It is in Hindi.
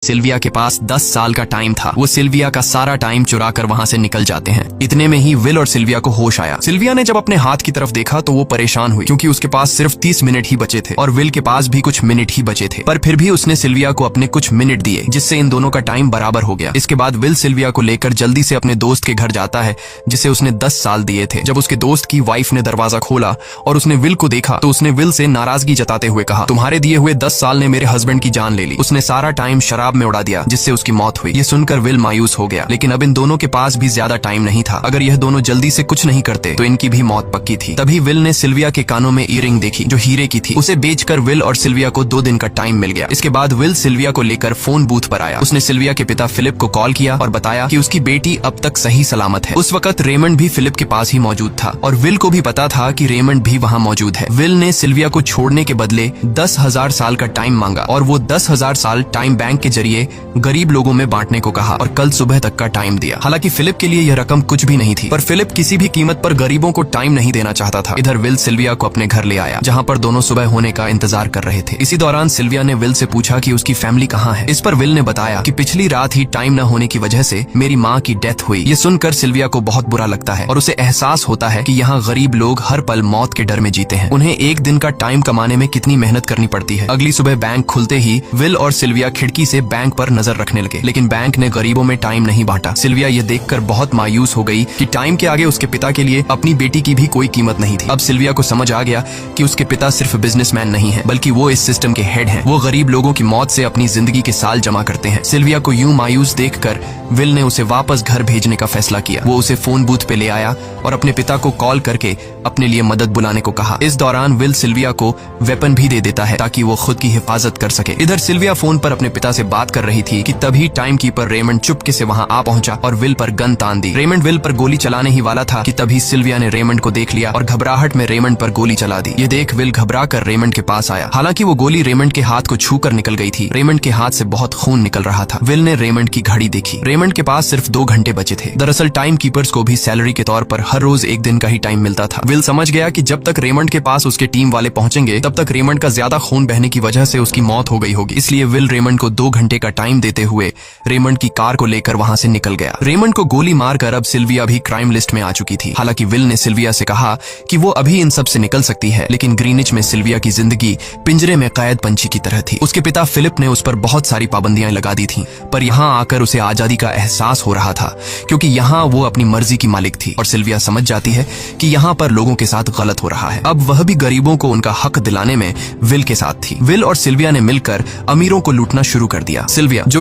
सिल्विया के पास 10 साल का टाइम था। वो सिल्विया का सारा टाइम चुरा कर वहाँ से निकल जाते हैं। इतने में ही विल और सिल्विया को होश आया। सिल्विया ने जब अपने हाथ की तरफ देखा तो वो परेशान हुई, क्योंकि उसके पास सिर्फ 30 मिनट ही बचे थे और विल के पास भी कुछ मिनट ही बचे थे। पर फिर भी उसने सिल्विया को अपने कुछ मिनट दिए, जिससे इन दोनों का टाइम बराबर हो गया। इसके बाद विल सिल्विया को लेकर जल्दी से अपने दोस्त के घर जाता है, जिसे उसने 10 साल दिए थे। जब उसके दोस्त की वाइफ ने दरवाजा खोला और उसने विल को देखा तो उसने विल से नाराजगी जताते हुए कहा, तुम्हारे दिए हुए 10 साल ने मेरे हस्बैंड की जान ले ली। उसने सारा टाइम शराब में उड़ा दिया, जिससे उसकी मौत हुई। ये सुनकर विल मायूस हो गया, लेकिन अब इन दोनों के पास भी ज्यादा टाइम नहीं था। अगर यह दोनों जल्दी से कुछ नहीं करते तो इनकी भी मौत पक्की थी। तभी विल ने सिल्विया के कानों में ईयरिंग देखी, जो हीरे की थी। उसे बेचकर विल और सिल्विया को 2 दिन का टाइम मिल गया। इसके बाद विल सिल्विया को लेकर फोन बूथ पर आया। उसने सिल्विया के पिता फिलिप को कॉल किया और बताया कि उसकी बेटी अब तक सही सलामत है। उस वक्त रेमंड भी फिलिप के पास ही मौजूद था और विल को भी पता था कि रेमंड भी वहाँ मौजूद है। विल ने सिल्विया को छोड़ने के बदले 10,000 साल का टाइम मांगा और वो 10,000 साल टाइम बैंक के जरिए गरीब लोगों में बांटने को कहा और कल सुबह तक का टाइम दिया। हालांकि फिलिप के लिए यह रकम कुछ भी नहीं थी, पर फिलिप किसी भी कीमत पर गरीबों को टाइम नहीं देना चाहता था। इधर विल सिल्विया को अपने घर ले आया, जहां पर दोनों सुबह होने का इंतजार कर रहे थे। इसी दौरान सिल्विया ने विल से पूछा कि उसकी फैमिली कहाँ है। इस पर विल ने बताया कि पिछली रात ही टाइम न होने की वजह से मेरी माँ की डेथ हुई। ये सुनकर सिल्विया को बहुत बुरा लगता है और उसे एहसास होता है कि यहाँ गरीब लोग हर पल मौत के डर में जीते हैं। उन्हें एक दिन का टाइम कमाने में कितनी मेहनत करनी पड़ती है। अगली सुबह बैंक खुलते ही विल और सिल्विया खिड़की से बैंक पर नजर रखने लगे, लेकिन बैंक ने गरीबों में टाइम नहीं बांटा। सिल्विया ये देखकर बहुत मायूस हो गई कि टाइम के आगे उसके पिता के लिए अपनी बेटी की भी कोई कीमत नहीं थी। अब सिल्विया को समझ आ गया कि उसके पिता सिर्फ बिजनेसमैन नहीं है, बल्कि वो इस सिस्टम के हेड हैं। वो गरीब लोगों की मौत से अपनी जिंदगी के साल जमा करते हैं। सिल्विया को यूं मायूस देखकर विल ने उसे वापस घर भेजने का फैसला किया। वो उसे फोन बूथ पे ले आया और अपने पिता को कॉल करके अपने लिए मदद बुलाने को कहा। इस दौरान विल सिल्विया को वेपन भी दे देता है ताकि वो खुद की हिफाजत कर सके। इधर सिल्विया फोन पर अपने पिता से बात कर रही थी कि तभी टाइम कीपर रेमंड चुपके से वहां आ पहुंचा और विल पर गन तान दी। रेमंड विल पर गोली चलाने ही वाला था कि तभी सिल्विया ने रेमंड को देख लिया और घबराहट में रेमंड पर गोली चला दी। ये देख विल घबरा कर रेमंड के पास आया। हालांकि वो गोली रेमंड के हाथ को छू कर निकल गई थी। रेमंड के हाथ से बहुत खून निकल रहा था। विल ने रेमंड की घड़ी देखी। रेमंड के पास सिर्फ 2 घंटे बचे थे। दरअसल टाइम कीपर्स को भी सैलरी के तौर पर हर रोज 1 दिन का ही टाइम मिलता था। विल समझ गया कि जब तक रेमंड के पास उसके टीम वाले पहुंचेंगे तब तक रेमंड का ज्यादा खून बहने की वजह से उसकी मौत हो गई होगी। इसलिए विल रेमंड को 2 घंटे का टाइम देते हुए रेमंड की कार को लेकर वहां से निकल गया। रेमंड को गोली मारकर अब सिल्विया भी क्राइम लिस्ट में आ चुकी थी। हालांकि विल ने सिल्विया से कहा कि वो अभी इन सब से निकल सकती है, लेकिन ग्रीनिच में सिल्विया की जिंदगी पिंजरे में कैद पंछी की तरह थी। उसके पिता फिलिप ने उस पर बहुत सारी पाबंदियां लगा दी थी, पर यहाँ आकर उसे आजादी का एहसास हो रहा था, क्योंकि यहाँ वो अपनी मर्जी की मालिक थी। और सिल्विया समझ जाती है कि यहाँ पर लोगों के साथ गलत हो रहा है। अब वह भी गरीबों को उनका हक दिलाने में विल के साथ थी। विल और सिल्विया ने मिलकर अमीरों को लूटना शुरू कर दिया। सिल्विया जो